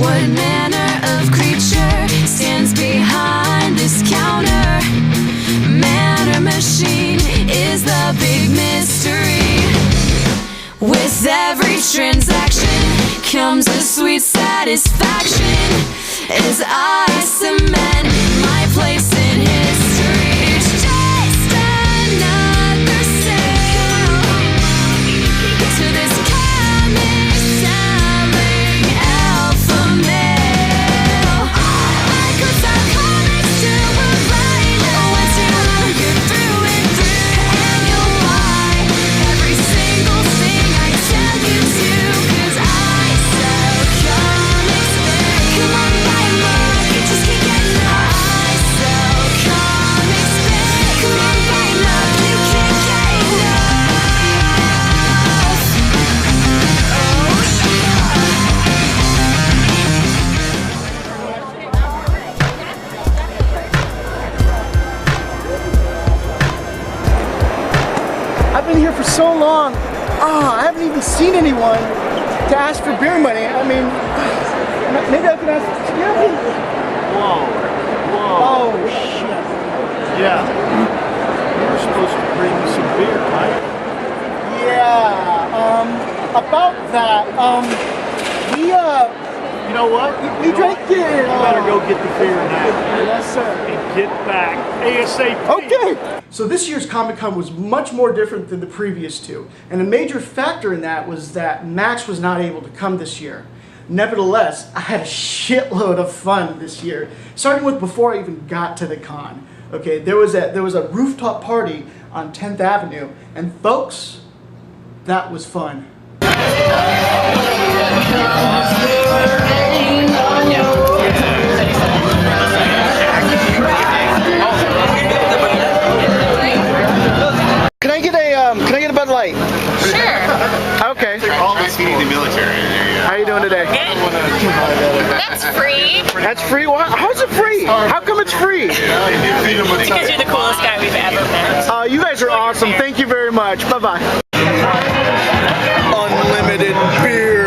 What manner of creature stands behind this counter? Man or machine is the big mystery. With every transaction comes a sweet satisfaction as I cement my place in history. It's just another sale to this comic selling alpha male. I could sell comics to a blind once you get through and through, and you'll buy every single thing I tell you to, 'cause I sell comics, babe. Come on, buy 'em up, you just can't get enough. I sell comics, babe. Come on, buy 'em up, you can't get enough. I've been here for so long. I haven't even seen anyone to ask for beer money. I mean, maybe I can ask. Whoa. Oh shit. Yeah. You were supposed to bring me some beer, right? Yeah. About that. You know what? We drank it. You better go get the beer now. Yes, sir. And get back ASAP. Okay. So this year's Comic-Con was much more different than the previous two. And a major factor in that was that Max was not able to come this year. Nevertheless, I had a shitload of fun this year. Starting with before I even got to the con. Okay, there was a rooftop party on 10th Avenue, and folks, that was fun. Can I get a Bud Light? Sure. Okay. All this feeding the military. How you doing today? That's free. That's free? What? How's it free? How come it's free? Because you're the coolest guy we've ever met. You guys are awesome. Thank you very much. Bye-bye. Unlimited beer.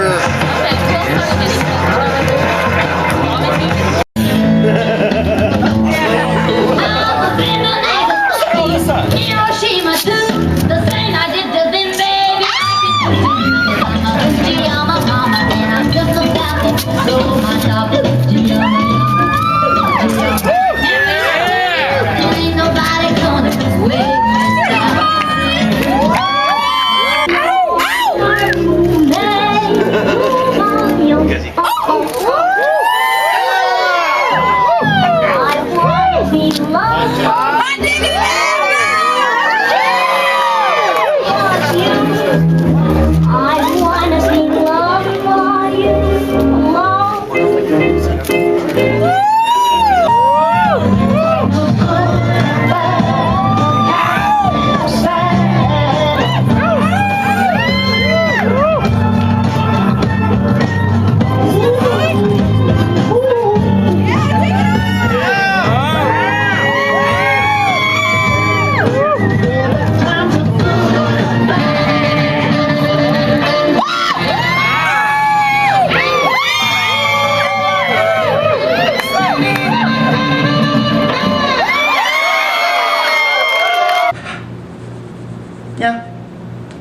Yeah,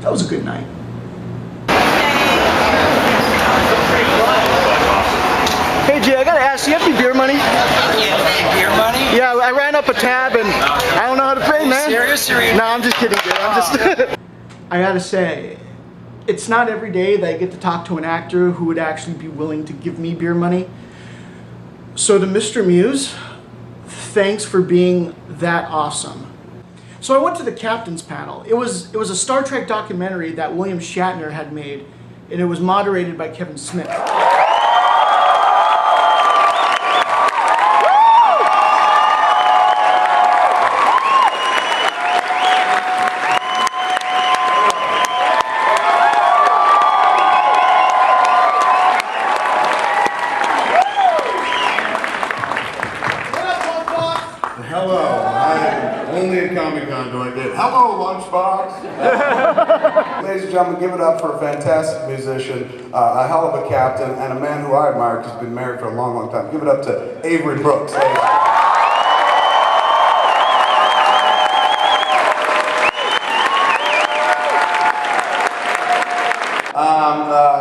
that was a good night. Hey Jay, I gotta ask, do you have any beer money? Beer money? Yeah, I ran up a tab and I don't know how to pay, man. Serious? No, I'm just kidding, dude. I'm just. I gotta say, it's not every day that I get to talk to an actor who would actually be willing to give me beer money. So to Mr. Mewes, thanks for being that awesome. So I went to the captain's panel. It was a Star Trek documentary that William Shatner had made, and it was moderated by Kevin Smith. Hello, I'm only a Comic-Con Pentagon doing it. Hello, Lunchbox. Ladies and gentlemen, give it up for a fantastic musician, a hell of a captain, and a man who I admire because he's been married for a long, long time. Give it up to Avery Brooks.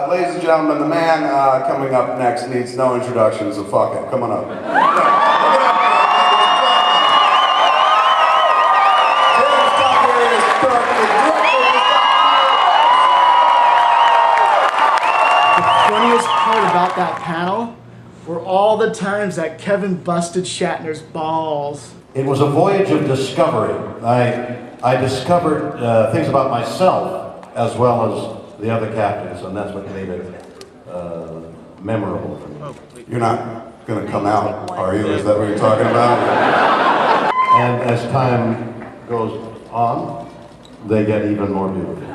Ladies and gentlemen, the man coming up next needs no introduction, so fuck it. Come on up. The funniest part about that panel were all the times that Kevin busted Shatner's balls. It was a voyage of discovery. I discovered things about myself as well as the other captains, and that's what made it memorable for me. You're not going to come out, are you? Is that what you're talking about? And as time goes on, they get even more beautiful.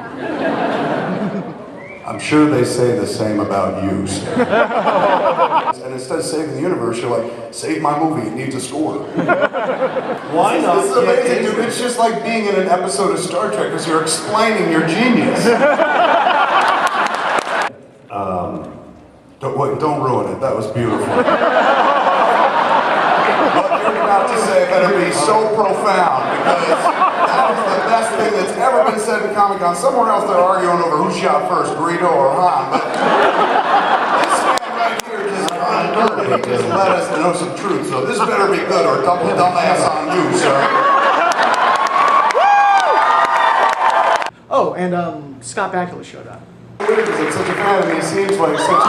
I'm sure they say the same about yous. And instead of saving the universe, you're like, save my movie, it needs a score. Why not? This is amazing, dude. It's just like being in an episode of Star Trek because you're explaining your genius. Don't ruin it. That was beautiful. What you're about to say better be so profound because that was the best thing that's ever been said in Comic-Con. Somewhere else they're arguing over who shot first, Greedo or Han. But this man right here just he just let us know some truth. So this better be good or double dumbass on you, sir. Oh, and Scott Bakula showed up. Weird because it's such a fan of me. He seems like such a...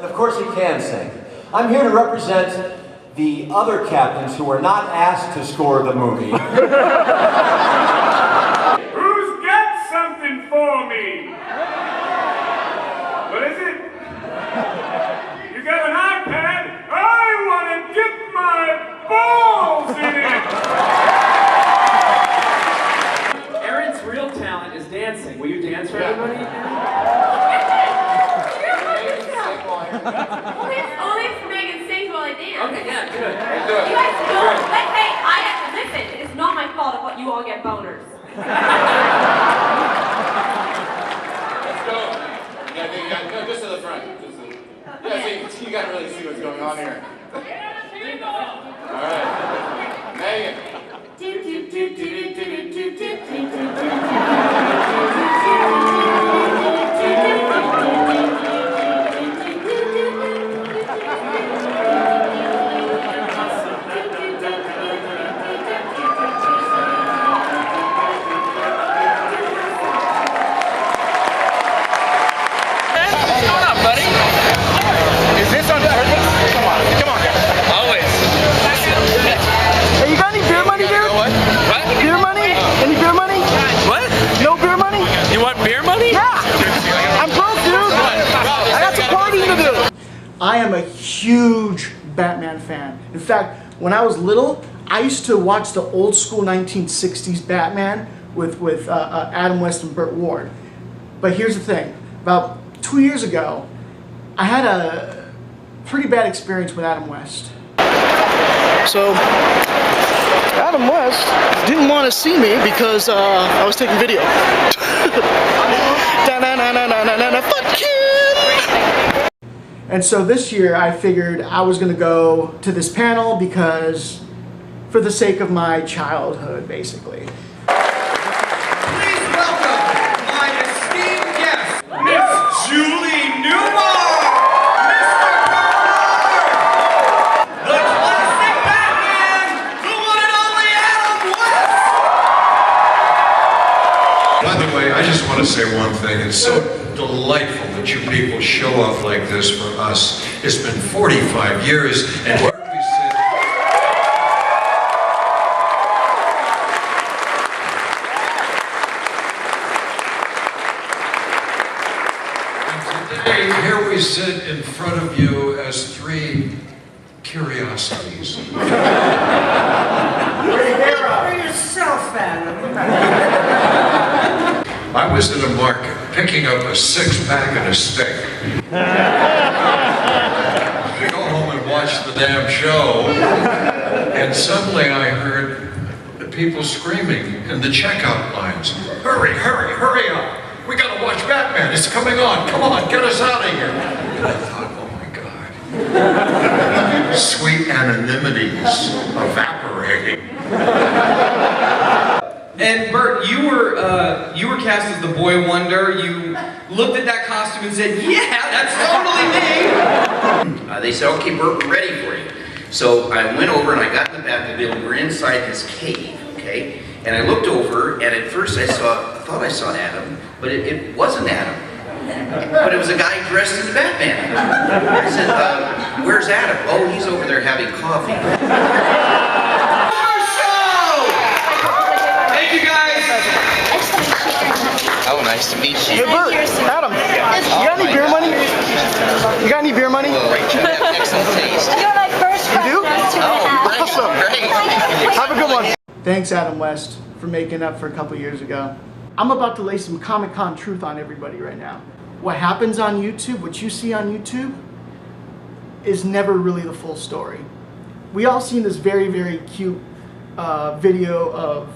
Of course he can sing. I'm here to represent the other captains who were not asked to score the movie. Who's got something for me? What is it? You got an iPad? I want to dip my balls in it! Erinn's real talent is dancing. Will you dance for everybody? Only if Megan sings while I dance. Okay, yeah, good. You guys don't. Hey, I have to listen. It's not my fault if you all get boners. Let's go. No, just to the front. See, you gotta really see what's going on here. All right. Megan. I am a huge Batman fan. In fact, when I was little, I used to watch the old school 1960s Batman with Adam West and Burt Ward. But here's the thing. About 2 years ago, I had a pretty bad experience with Adam West. So, Adam West didn't want to see me because I was taking video. Fuck you! And so this year I figured I was going to go to this panel because, for the sake of my childhood, basically. Please welcome my esteemed guest, Miss Julie Newmar! Mr. Corddry! The classic Batman, the one and only Adam West! By the way, I just want to say one thing. It's so delightful that you people show up like this for us. It's been 45 years, and here we sit. And today, here we sit in front of you as three curiosities. For yourself, Adam. I I was in a market picking up a 6-pack and a steak. I go home and watch the damn show, and suddenly I heard people screaming in the checkout lines, "Hurry, hurry, hurry up! We gotta watch Batman, it's coming on, come on, get us out of here!" And I thought, oh my God. Sweet anonymities evaporating. And Burt, you were cast as the Boy Wonder. You looked at that costume and said, "Yeah, that's totally me." They said, "Okay, Burt, we're ready for you." So I went over and I got in the Batmobile. We're inside this cave, okay? And I looked over, and at first I thought I saw Adam, but it wasn't Adam. But it was a guy dressed as Batman. I said, "Where's Adam?" "Oh, he's over there having coffee." Thank you, guys. Oh, nice to meet you. Hey, Burt, Adam, you got any beer money? You got any beer money? You have excellent taste. You're my first friend. You do? Awesome. Great. Have a good one. Thanks, Adam West, for making up for a couple years ago. I'm about to lay some Comic-Con truth on everybody right now. What happens on YouTube, what you see on YouTube, is never really the full story. We all seen this very, very cute video of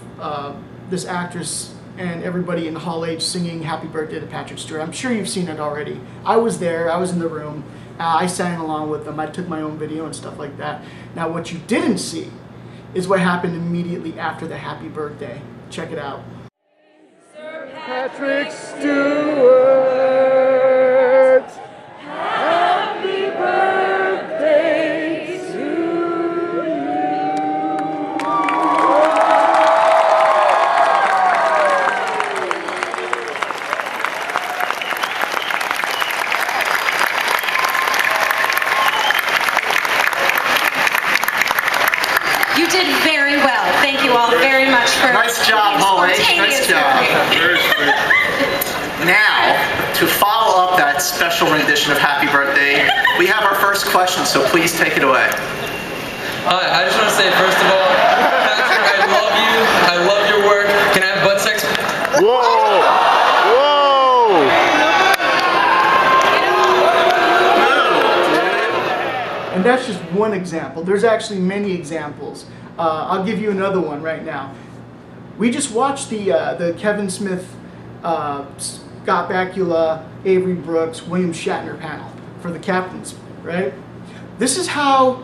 this actress and everybody in Hall H singing Happy Birthday to Patrick Stewart. I'm sure you've seen it already. I was there, I was in the room, I sang along with them, I took my own video and stuff like that. Now what you didn't see is what happened immediately after the happy birthday. Check it out. Patrick Stewart, happy birthday to you. You did very well. Thank you all very much for Nice job, Hall H. Nice job. Now, to follow up that special rendition of Happy Birthday, we have our first question, so please take it away. I just want to say, first of all, Patrick, I love you. I love your work. Can I have butt sex? Whoa! And that's just one example. There's actually many examples. I'll give you another one right now. We just watched the Kevin Smith, Scott Bakula, Avery Brooks, William Shatner panel for the captains, right? This is how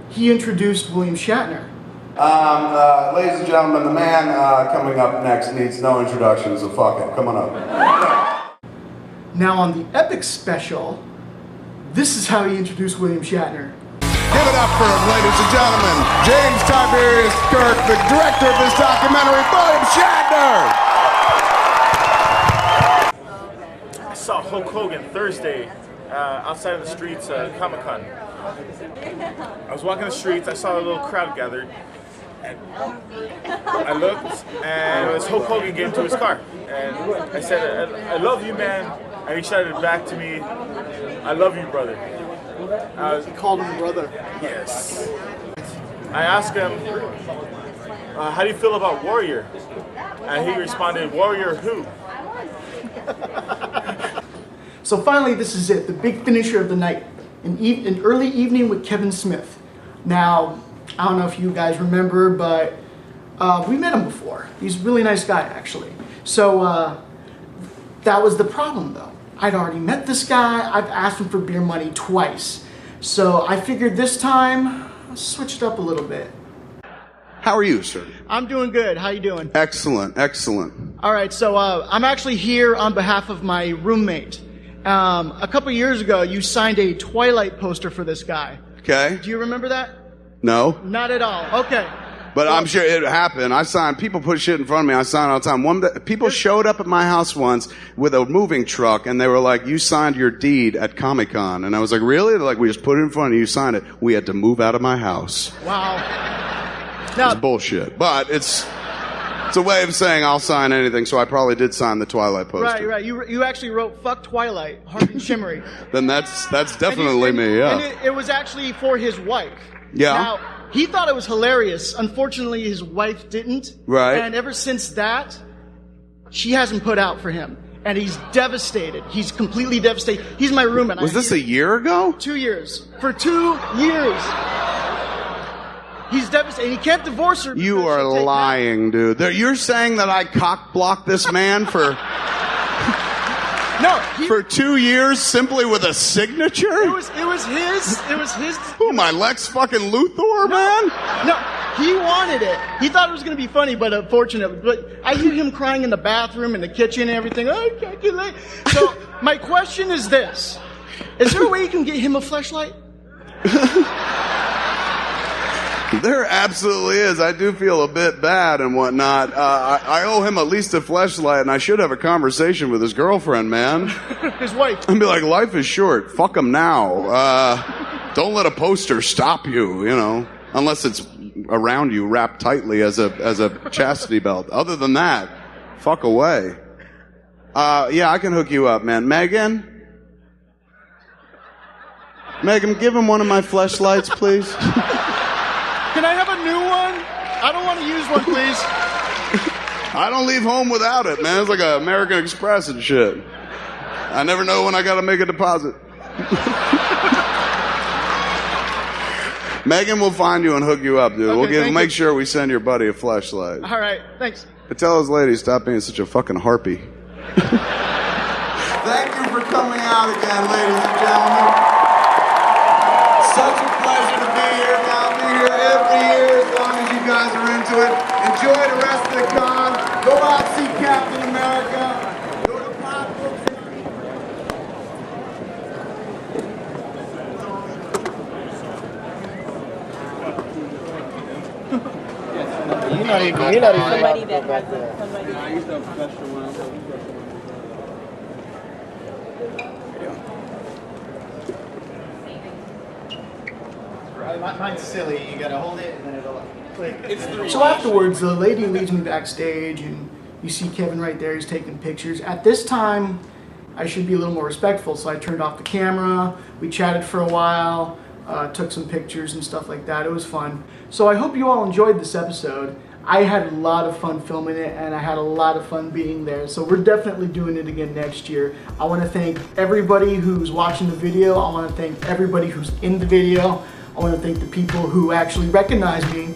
he introduced William Shatner. Ladies and gentlemen, the man coming up next needs no introduction, so fuck it. Come on up. Now on the Epic special, this is how he introduced William Shatner. Give it up for him, ladies and gentlemen. James Tiberius Kirk, the director of this documentary, William Shatner. I saw Hulk Hogan Thursday outside of the streets at Comic-Con. I was walking the streets, I saw a little crowd gathered, and I looked, and it was Hulk Hogan getting to his car. And I said, I love you, man. And he shouted back to me, I love you, brother. He called him brother. Yes. I asked him, how do you feel about Warrior? And he responded, Warrior who? So finally, this is it, the big finisher of the night. An early evening with Kevin Smith. Now, I don't know if you guys remember, but we met him before. He's a really nice guy, actually. So that was the problem, though. I'd already met this guy. I've asked him for beer money twice. So I figured this time, I'll switch it up a little bit. How are you, sir? I'm doing good. How you doing? Excellent, excellent. All right, so I'm actually here on behalf of my roommate. A couple years ago, you signed a Twilight poster for this guy. Okay. Do you remember that? No. Not at all. Okay. But I'm sure it happened. I signed, people put shit in front of me. I sign all the time. People showed up at my house once with a moving truck, and they were like, you signed your deed at Comic-Con. And I was like, really? They're like, we just put it in front of you, you signed it. We had to move out of my house. Wow. It's bullshit. But it's a way of saying I'll sign anything, so I probably did sign the Twilight poster. Right. You actually wrote "Fuck Twilight," hard and shimmery. Then that's definitely me, yeah. And it was actually for his wife. Yeah. Now, he thought it was hilarious. Unfortunately, his wife didn't. Right. And ever since that, she hasn't put out for him. And he's devastated. He's completely devastated. He's my roommate. Was this a year ago? 2 years. For 2 years. He's devastated. He can't divorce her. You are lying, dude. You're saying that I cock-blocked this man for... No, for 2 years simply with a signature? It was his. Who am I, Lex fucking Luthor, man? No, he wanted it. He thought it was going to be funny, but unfortunately, but I hear him crying in the bathroom, in the kitchen, and everything. Oh, I can't get late. So my question is this: is there a way you can get him a fleshlight? There absolutely is. I do feel a bit bad and whatnot. I owe him at least a fleshlight, and I should have a conversation with his girlfriend, man. His wife. And be like, life is short. Fuck him now. Don't let a poster stop you, you know, unless it's around you, wrapped tightly as a chastity belt. Other than that, fuck away. Yeah, I can hook you up, man. Megan, give him one of my fleshlights, please. Can I have a new one? I don't want to use one, please. I don't leave home without it, man. It's like an American Express and shit. I never know when I gotta make a deposit. Megan will find you and hook you up, dude. Okay, we'll make sure we send your buddy a fleshlight. All right, thanks. But tell his lady stop being such a fucking harpy. Thank you for coming out again, ladies and gentlemen. Such a pleasure to be here. I'll be here every year as long as you guys are into it. Enjoy the rest of the con. Go out and see Captain America. Go to Pop Books. You're not even Somebody that has somebody. I used to have a special one. Mine's silly. You gotta hold it and then it'll click. So afterwards, the lady leads me backstage, and you see Kevin right there. He's taking pictures. At this time, I should be a little more respectful, so I turned off the camera. We chatted for a while, took some pictures and stuff like that. It was fun. So I hope you all enjoyed this episode. I had a lot of fun filming it, and I had a lot of fun being there. So we're definitely doing it again next year. I want to thank everybody who's watching the video. I want to thank everybody who's in the video. I want to thank the people who actually recognized me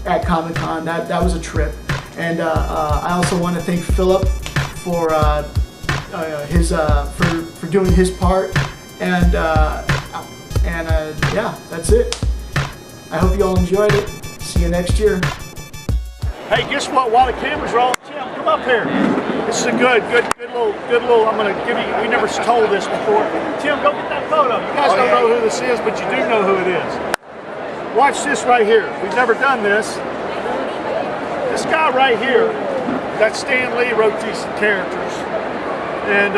at Comic-Con. That was a trip. And I also want to thank Philip for for doing his part. And yeah, that's it. I hope you all enjoyed it. See you next year. Hey, guess what? While the cameras are on, Tim, come up here. This is a good little. I'm gonna give you. We never told this before. Tim, go get that photo. You guys don't know who this is, but you do know who it is. Watch this right here. We've never done this. This guy right here, that Stan Lee wrote these characters. And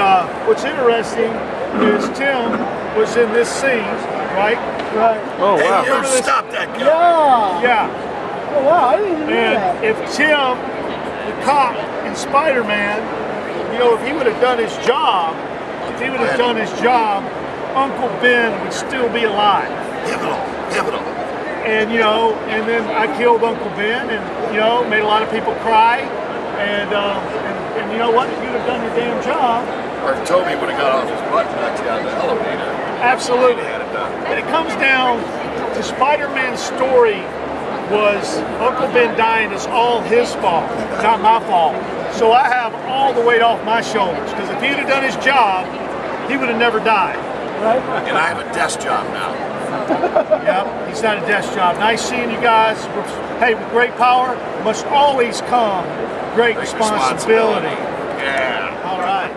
what's interesting is Tim was in this scene, right? Right. Oh wow! Hey, you stop that guy. Yeah. Oh wow! I didn't even know And that. if Tim, the cop in Spider-Man, you know, if he would have done his job, Uncle Ben would still be alive. Pivotal. And you know, and then I killed Uncle Ben, and you know, made a lot of people cry. And you know what? If you'd have done your damn job. Or Toby would have got off his butt and knocked you out of the elevator. Absolutely. And it comes down to Spider-Man's story was Uncle Ben dying is all his fault, not my fault. So I have all the weight off my shoulders, because if he'd have done his job, he would have never died. Right? And I have a desk job now. Yep, he's not a desk job. Nice seeing you guys. Hey, with great power must always come great responsibility. Yeah. All right.